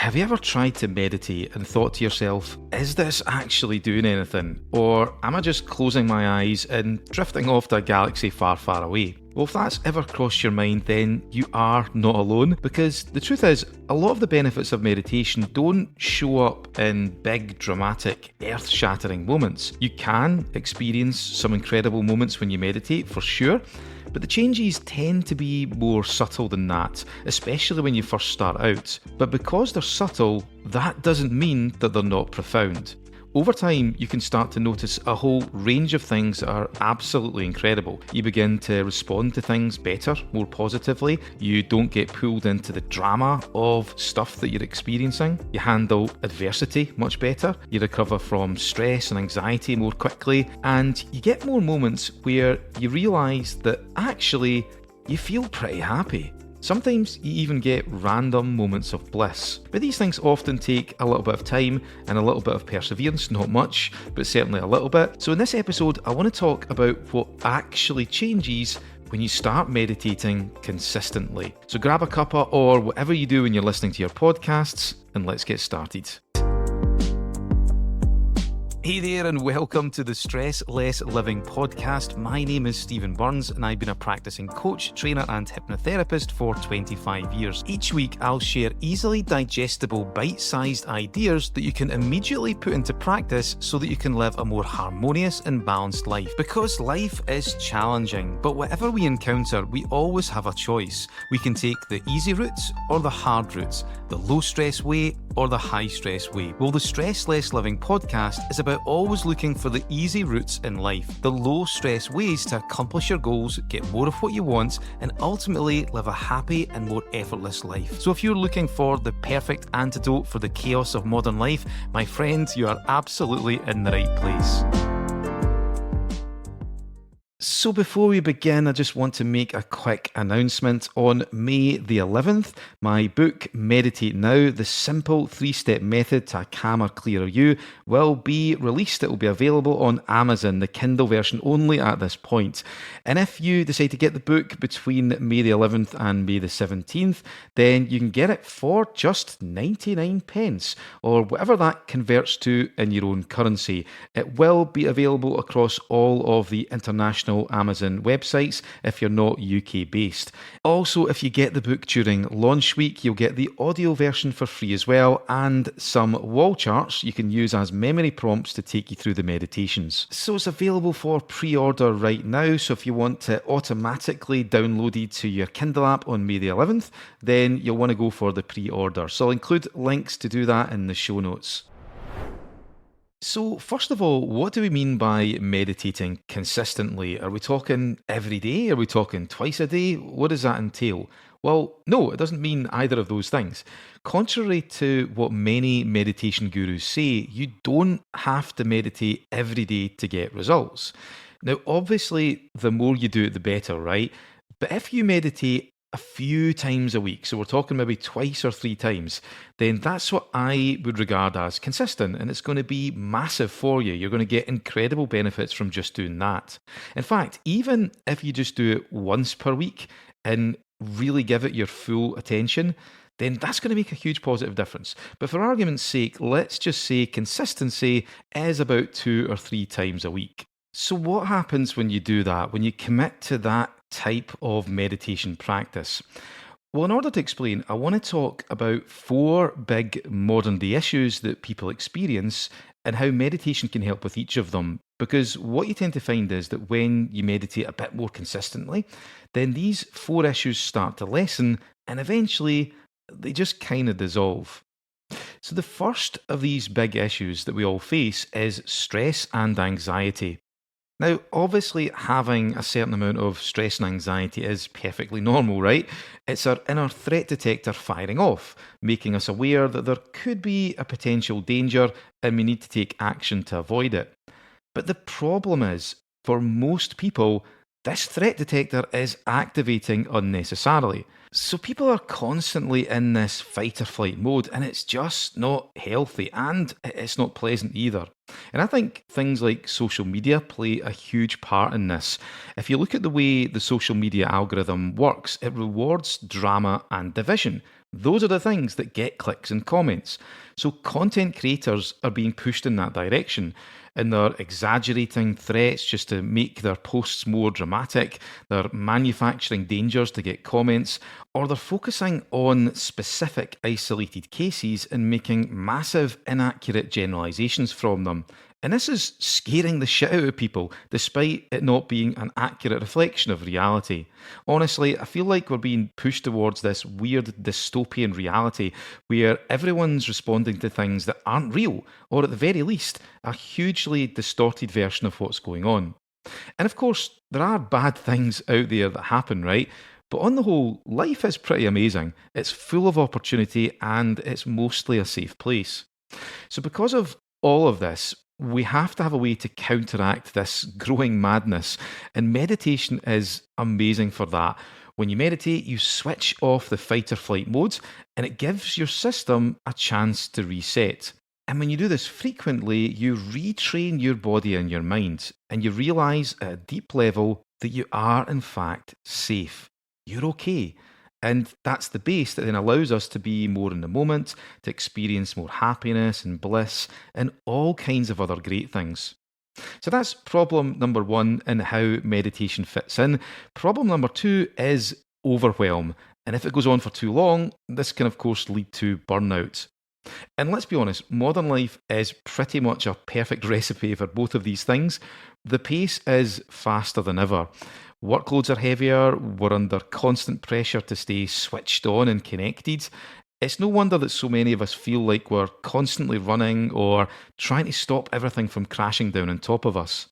Have you ever tried to meditate and thought to yourself, is this actually doing anything? Or am I just closing my eyes and drifting off to a galaxy far, far away? Well, if that's ever crossed your mind, then you are not alone, because the truth is, a lot of the benefits of meditation don't show up in big, dramatic, earth-shattering moments. You can experience some incredible moments when you meditate, for sure, but the changes tend to be more subtle than that, especially when you first start out. But because they're subtle, that doesn't mean that they're not profound. Over time, you can start to notice a whole range of things that are absolutely incredible. You begin to respond to things better, more positively. You don't get pulled into the drama of stuff that you're experiencing. You handle adversity much better. You recover from stress and anxiety more quickly. And you get more moments where you realise that actually you feel pretty happy. Sometimes you even get random moments of bliss. But these things often take a little bit of time and a little bit of perseverance, not much, but certainly a little bit. So in this episode, I want to talk about what actually changes when you start meditating consistently. So grab a cuppa or whatever you do when you're listening to your podcasts, and let's get started. Hey there and welcome to the Stress Less Living podcast. My name is Stephen Burns and I've been a practicing coach, trainer and hypnotherapist for 25 years. Each week I'll share easily digestible bite-sized ideas that you can immediately put into practice so that you can live a more harmonious and balanced life. Because life is challenging, but whatever we encounter, we always have a choice. We can take the easy routes or the hard routes, the low stress way or the high stress way. Well, the Stress Less Living podcast is about always looking for the easy routes in life, the low stress ways to accomplish your goals, get more of what you want, and ultimately live a happy and more effortless life. So if you're looking for the perfect antidote for the chaos of modern life, my friend, you are absolutely in the right place. So before we begin, I just want to make a quick announcement. On May the 11th, my book, Meditate Now, The Simple 3-Step Method to a Calmer, Clearer You, will be released. It will be available on Amazon, the Kindle version only at this point. And if you decide to get the book between May the 11th and May the 17th, then you can get it for just 99 pence, or whatever that converts to in your own currency. It will be available across all of the international Amazon websites if you're not UK based. Also, if you get the book during launch week, you'll get the audio version for free as well, and some wall charts you can use as memory prompts to take you through the meditations. So it's available for pre-order right now, so if you want to automatically download it to your Kindle app on May the 11th, then you'll want to go for the pre-order. So I'll include links to do that in the show notes. So first of all, what do we mean by meditating consistently? Are we talking every day? Are we talking twice a day? What does that entail? Well, no, it doesn't mean either of those things. Contrary to what many meditation gurus say, you don't have to meditate every day to get results. Now, obviously, the more you do it, the better, right? But if you meditate a few times a week, so we're talking maybe twice or 3 times, then that's what I would regard as consistent, and it's going to be massive for you. You're going to get incredible benefits from just doing that. In fact, even if you just do it once per week and really give it your full attention, then that's going to make a huge positive difference. But for argument's sake, let's just say consistency is about 2 or 3 times a week. So what happens when you do that, when you commit to that type of meditation practice? Well, in order to explain, I want to talk about 4 big modern day issues that people experience and how meditation can help with each of them. Because what you tend to find is that when you meditate a bit more consistently, then these 4 issues start to lessen and eventually they just kind of dissolve. So the first of these big issues that we all face is stress and anxiety. Now, obviously, having a certain amount of stress and anxiety is perfectly normal, right? It's our inner threat detector firing off, making us aware that there could be a potential danger and we need to take action to avoid it. But the problem is, for most people, this threat detector is activating unnecessarily. So people are constantly in this fight or flight mode, and it's just not healthy and it's not pleasant either. And I think things like social media play a huge part in this. If you look at the way the social media algorithm works, it rewards drama and division Those are the things that get clicks and comments. So content creators are being pushed in that direction, and they're exaggerating threats just to make their posts more dramatic. They're manufacturing dangers to get comments, or they're focusing on specific isolated cases and making massive inaccurate generalizations from them. And this is scaring the shit out of people, despite it not being an accurate reflection of reality. Honestly, I feel like we're being pushed towards this weird dystopian reality where everyone's responding to things that aren't real, or at the very least, a hugely distorted version of what's going on. And of course, there are bad things out there that happen, right? But on the whole, life is pretty amazing. It's full of opportunity and it's mostly a safe place. So, because of all of this, we have to have a way to counteract this growing madness, and meditation is amazing for that. When you meditate, you switch off the fight or flight modes, and it gives your system a chance to reset. And when you do this frequently, you retrain your body and your mind, and you realize at a deep level that you are, in fact, safe. You're okay. And that's the base that then allows us to be more in the moment, to experience more happiness and bliss, and all kinds of other great things. So that's problem number one in how meditation fits in. Problem number two is overwhelm. And if it goes on for too long, this can, of course, lead to burnout. And let's be honest, modern life is pretty much a perfect recipe for both of these things. The pace is faster than ever. Workloads are heavier, we're under constant pressure to stay switched on and connected. It's no wonder that so many of us feel like we're constantly running or trying to stop everything from crashing down on top of us.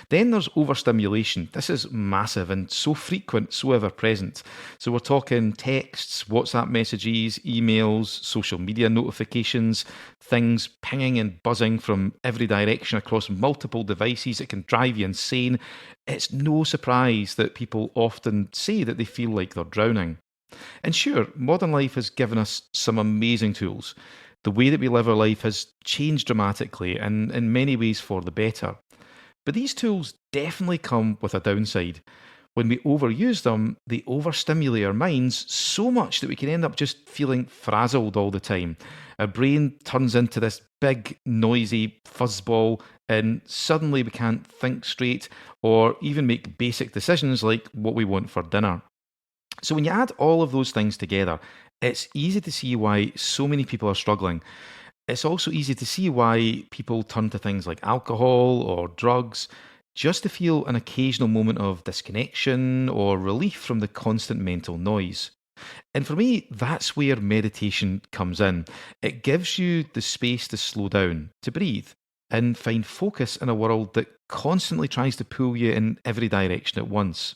Then there's overstimulation. This is massive and so frequent, so ever present. So we're talking texts, WhatsApp messages, emails, social media notifications, things pinging and buzzing from every direction across multiple devices. It can drive you insane. It's no surprise that people often say that they feel like they're drowning. And sure, modern life has given us some amazing tools. The way that we live our life has changed dramatically and in many ways for the better. But these tools definitely come with a downside. When we overuse them, they overstimulate our minds so much that we can end up just feeling frazzled all the time. Our brain turns into this big, noisy fuzzball, and suddenly we can't think straight or even make basic decisions like what we want for dinner. So when you add all of those things together, it's easy to see why so many people are struggling. It's also easy to see why people turn to things like alcohol or drugs just to feel an occasional moment of disconnection or relief from the constant mental noise. And for me, that's where meditation comes in. It gives you the space to slow down, to breathe, and find focus in a world that constantly tries to pull you in every direction at once.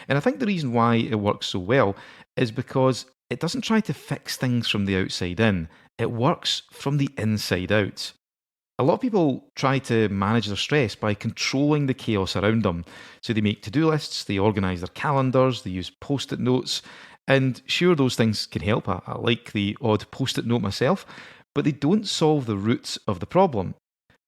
And I think the reason why it works so well is because it doesn't try to fix things from the outside in, it works from the inside out. A lot of people try to manage their stress by controlling the chaos around them. So they make to do lists, they organise their calendars, they use post it notes. And sure, those things can help. I like the odd post it note myself, but they don't solve the roots of the problem.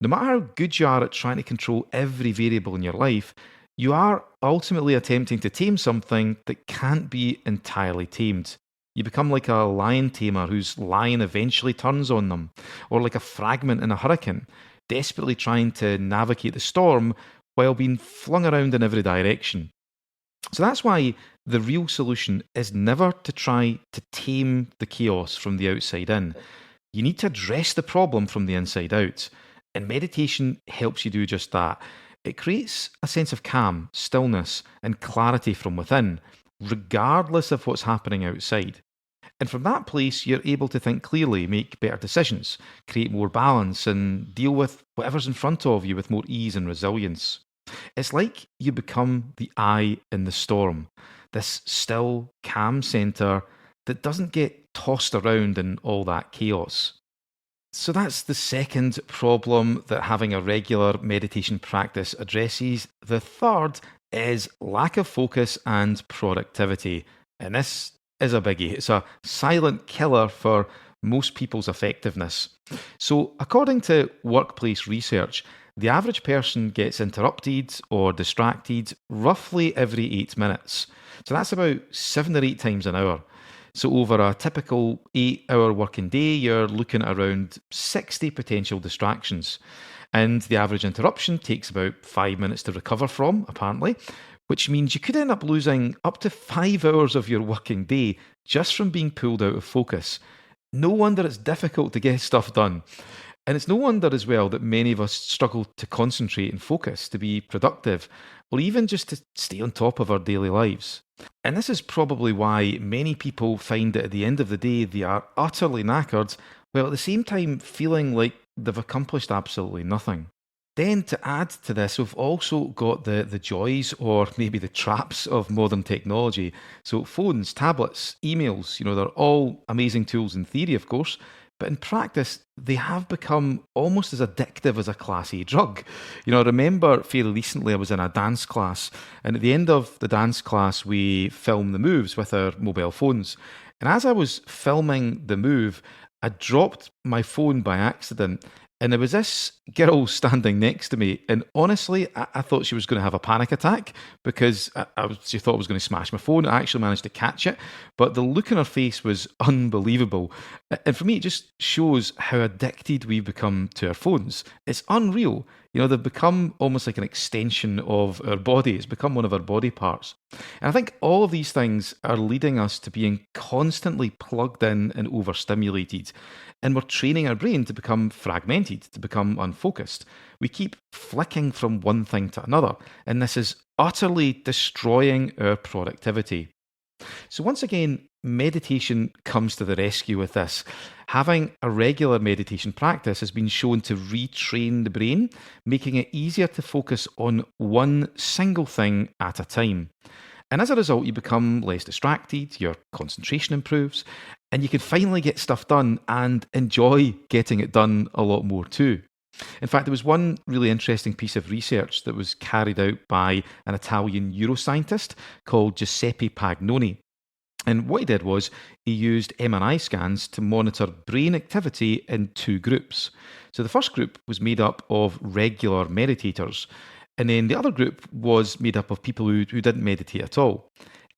No matter how good you are at trying to control every variable in your life, you are ultimately attempting to tame something that can't be entirely tamed. You become like a lion tamer whose lion eventually turns on them, or like a fragment in a hurricane, desperately trying to navigate the storm while being flung around in every direction. So that's why the real solution is never to try to tame the chaos from the outside in. You need to address the problem from the inside out. And meditation helps you do just that. It creates a sense of calm, stillness, and clarity from within, regardless of what's happening outside. And from that place, you're able to think clearly, make better decisions, create more balance, and deal with whatever's in front of you with more ease and resilience. It's like you become the eye in the storm, this still, calm centre that doesn't get tossed around in all that chaos. So that's the second problem that having a regular meditation practice addresses. The third is lack of focus and productivity. And this is a biggie. It's a silent killer for most people's effectiveness. So, according to workplace research, the average person gets interrupted or distracted roughly every 8 minutes. So that's about 7 or 8 times an hour. So, over a typical 8-hour working day, you're looking at around 60 potential distractions. And the average interruption takes about 5 minutes to recover from, apparently, which means you could end up losing up to 5 hours of your working day just from being pulled out of focus. No wonder it's difficult to get stuff done. And it's no wonder as well that many of us struggle to concentrate and focus, to be productive, or even just to stay on top of our daily lives. And this is probably why many people find that at the end of the day they are utterly knackered, while at the same time feeling like they've accomplished absolutely nothing. Then, to add to this, we've also got the joys or maybe the traps of modern technology. So, phones, tablets, emails, they're all amazing tools in theory, of course, but in practice, they have become almost as addictive as a Class A drug. I remember fairly recently I was in a dance class, and at the end of the dance class, we filmed the moves with our mobile phones. And as I was filming the move, I dropped my phone by accident. And there was this girl standing next to me, and honestly, I thought she was going to have a panic attack because she thought I was going to smash my phone. I actually managed to catch it, but the look on her face was unbelievable. And for me, it just shows how addicted we've become to our phones. It's unreal. They've become almost like an extension of our body. It's become one of our body parts. And I think all of these things are leading us to being constantly plugged in and overstimulated. And we're training our brain to become fragmented, to become unfocused. We keep flicking from one thing to another, and this is utterly destroying our productivity. So, once again, meditation comes to the rescue with this. Having a regular meditation practice has been shown to retrain the brain, making it easier to focus on one single thing at a time. And as a result, you become less distracted, your concentration improves, and you can finally get stuff done and enjoy getting it done a lot more too. In fact, there was one really interesting piece of research that was carried out by an Italian neuroscientist called Giuseppe Pagnoni. And what he did was he used MRI scans to monitor brain activity in two groups. So the first group was made up of regular meditators, and then the other group was made up of people who didn't meditate at all.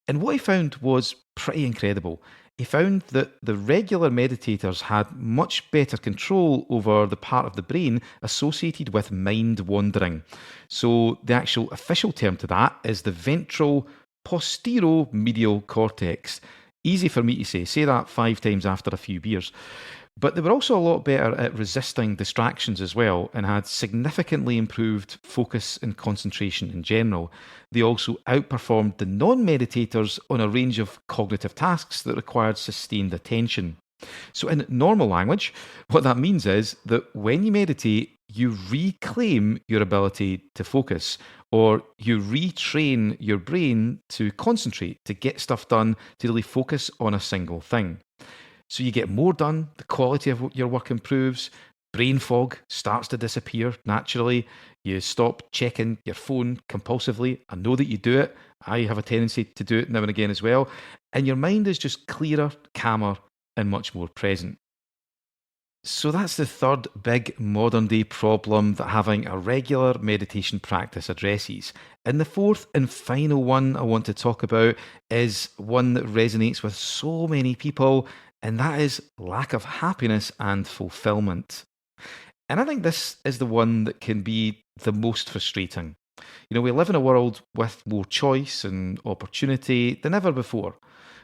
And what he found was pretty incredible. He found that the regular meditators had much better control over the part of the brain associated with mind wandering. So the actual official term to that is the ventral posteromedial cortex. Easy for me to say. Say that 5 times after a few beers. But they were also a lot better at resisting distractions as well and had significantly improved focus and concentration in general. They also outperformed the non-meditators on a range of cognitive tasks that required sustained attention. So in normal language, what that means is that when you meditate, you reclaim your ability to focus, or you retrain your brain to concentrate, to get stuff done, to really focus on a single thing. So you get more done, the quality of your work improves, brain fog starts to disappear naturally, you stop checking your phone compulsively. I know that you do it. I have a tendency to do it now and again as well. And your mind is just clearer, calmer, and much more present. So that's the third big modern day problem that having a regular meditation practice addresses. And the fourth and final one I want to talk about is one that resonates with so many people, and that is lack of happiness and fulfillment. And I think this is the one that can be the most frustrating. We live in a world with more choice and opportunity than ever before.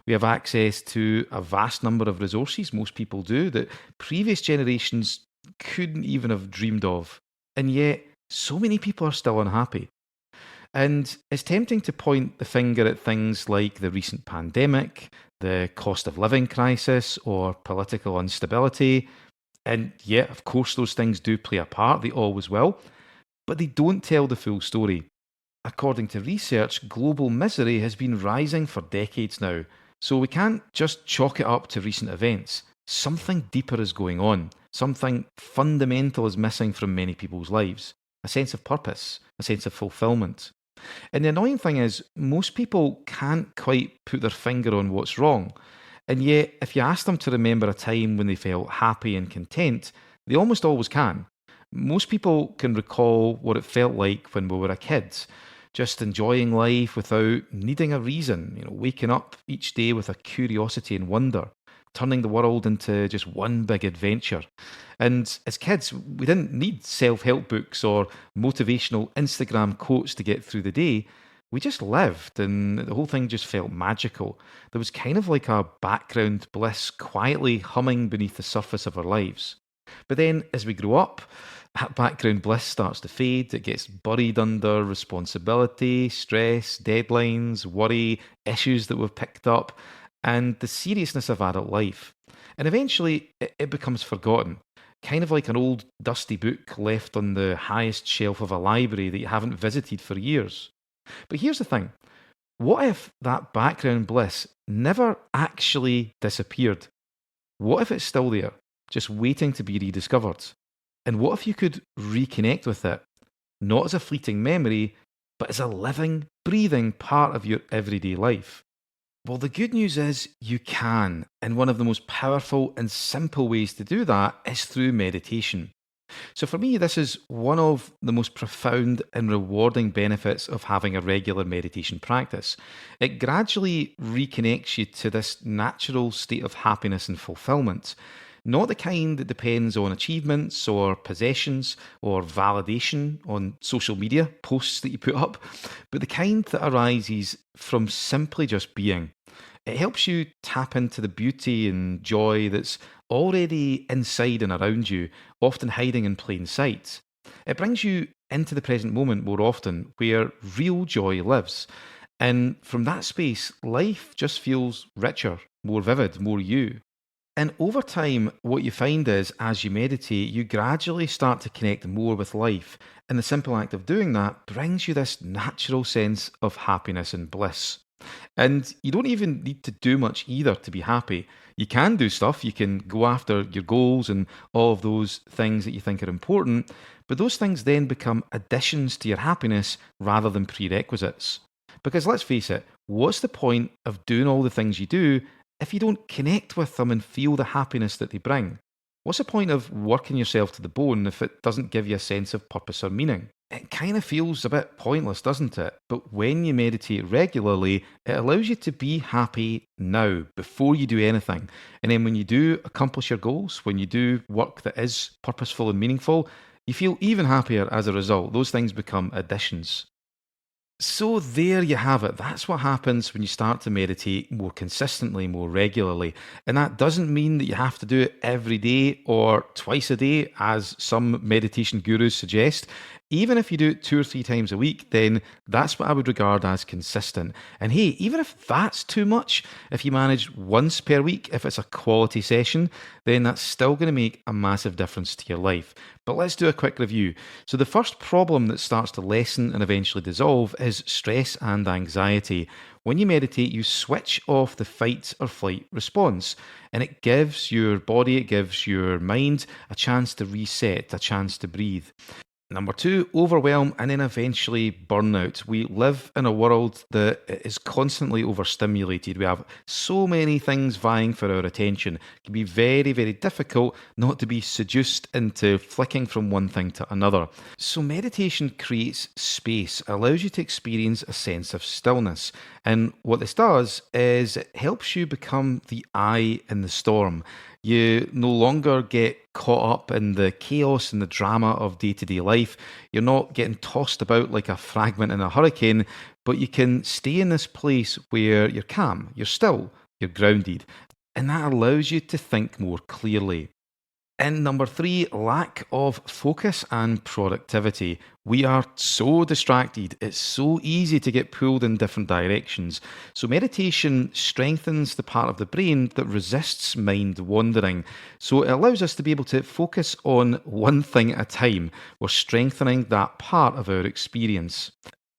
We have access to a vast number of resources, most people do, that previous generations couldn't even have dreamed of. And yet, so many people are still unhappy. And it's tempting to point the finger at things like the recent pandemic, the cost of living crisis, or political instability. And yeah, of course, those things do play a part, they always will, but they don't tell the full story. According to research, global misery has been rising for decades now. So we can't just chalk it up to recent events. Something deeper is going on. Something fundamental is missing from many people's lives. A sense of purpose, a sense of fulfillment. And the annoying thing is, most people can't quite put their finger on what's wrong. And yet, if you ask them to remember a time when they felt happy and content, they almost always can. Most people can recall what it felt like when we were a kid. just enjoying life without needing a reason, waking up each day with a curiosity and wonder, turning the world into just one big adventure. And as kids, we didn't need self help books or motivational Instagram quotes to get through the day. We just lived, and the whole thing just felt magical. There was kind of like a background bliss quietly humming beneath the surface of our lives. But then as we grow up, that background bliss starts to fade. It gets buried under responsibility, stress, deadlines, worry, issues that we've picked up, and the seriousness of adult life. And eventually, it becomes forgotten, kind of like an old dusty book left on the highest shelf of a library that you haven't visited for years. But here's the thing, what if that background bliss never actually disappeared? What if it's still there, just waiting to be rediscovered? And what if you could reconnect with it, not as a fleeting memory, but as a living, breathing part of your everyday life? Well, the good news is you can, and one of the most powerful and simple ways to do that is through meditation. So, for me, this is one of the most profound and rewarding benefits of having a regular meditation practice. It gradually reconnects you to this natural state of happiness and fulfillment. Not the kind that depends on achievements or possessions or validation on social media posts that you put up, but the kind that arises from simply just being. It helps you tap into the beauty and joy that's already inside and around you, often hiding in plain sight. It brings you into the present moment more often, where real joy lives. And from that space, life just feels richer, more vivid, more you. And over time, what you find is as you meditate, you gradually start to connect more with life. And the simple act of doing that brings you this natural sense of happiness and bliss. And you don't even need to do much either to be happy. You can do stuff, you can go after your goals and all of those things that you think are important, but those things then become additions to your happiness rather than prerequisites. Because let's face it, what's the point of doing all the things you do if you don't connect with them and feel the happiness that they bring? What's the point of working yourself to the bone if it doesn't give you a sense of purpose or meaning? It kind of feels a bit pointless, doesn't it? But when you meditate regularly, it allows you to be happy now, before you do anything. And then when you do accomplish your goals, when you do work that is purposeful and meaningful, you feel even happier as a result. Those things become additions. So there you have it. That's what happens when you start to meditate more consistently, more regularly. And that doesn't mean that you have to do it every day or twice a day, as some meditation gurus suggest. Even if you do it 2 or 3 times a week, then that's what I would regard as consistent. And hey, even if that's too much, if you manage once per week, if it's a quality session, then that's still going to make a massive difference to your life. But let's do a quick review. So the first problem that starts to lessen and eventually dissolve is stress and anxiety. When you meditate, you switch off the fight or flight response, and it gives your body, it gives your mind a chance to reset, a chance to breathe. Number two, overwhelm and then eventually burnout. We live in a world that is constantly overstimulated. We have so many things vying for our attention. It can be very, very difficult not to be seduced into flicking from one thing to another. So meditation creates space, allows you to experience a sense of stillness. And what this does is it helps you become the eye in the storm. You no longer get caught up in the chaos and the drama of day to day life. You're not getting tossed about like a fragment in a hurricane, but you can stay in this place where you're calm, you're still, you're grounded. And that allows you to think more clearly. And number three, lack of focus and productivity. We are so distracted. It's so easy to get pulled in different directions. So meditation strengthens the part of the brain that resists mind wandering. So it allows us to be able to focus on one thing at a time. We're strengthening that part of our experience.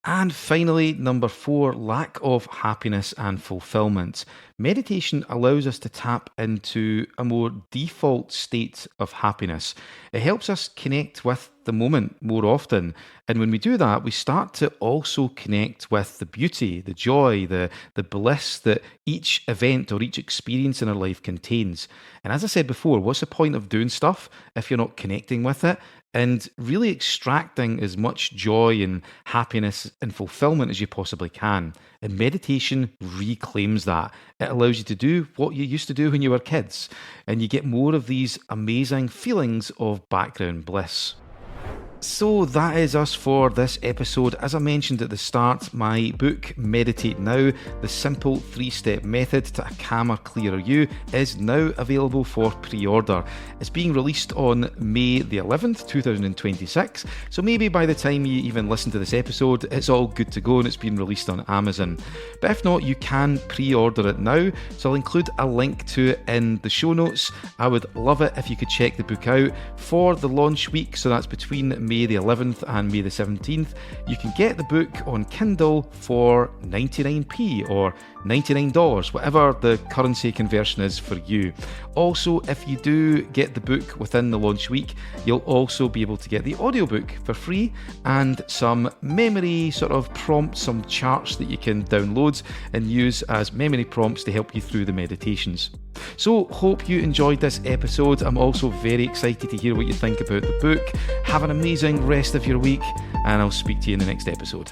And finally, number four, lack of happiness and fulfillment. Meditation allows us to tap into a more default state of happiness. It helps us connect with the moment more often. And when we do that, we start to also connect with the beauty, the joy, the bliss that each event or each experience in our life contains. And as I said before, what's the point of doing stuff if you're not connecting with it? And really extracting as much joy and happiness and fulfillment as you possibly can. And meditation reclaims that. It allows you to do what you used to do when you were kids, and you get more of these amazing feelings of background bliss. So that is us for this episode. As I mentioned at the start, my book, Meditate Now, the simple 3-step method to a calmer, clearer you, is now available for pre-order. It's being released on May the 11th, 2026. So maybe by the time you even listen to this episode, it's all good to go and it's been released on Amazon. But if not, you can pre-order it now. So I'll include a link to it in the show notes. I would love it if you could check the book out for the launch week. So that's between May the 11th and May the 17th. You can get the book on Kindle for 99p or $99, whatever the currency conversion is for you. Also, if you do get the book within the launch week, you'll also be able to get the audiobook for free and some memory sort of prompts, some charts that you can download and use as memory prompts to help you through the meditations. So, hope you enjoyed this episode. I'm also very excited to hear what you think about the book. Have an amazing rest of your week, and I'll speak to you in the next episode.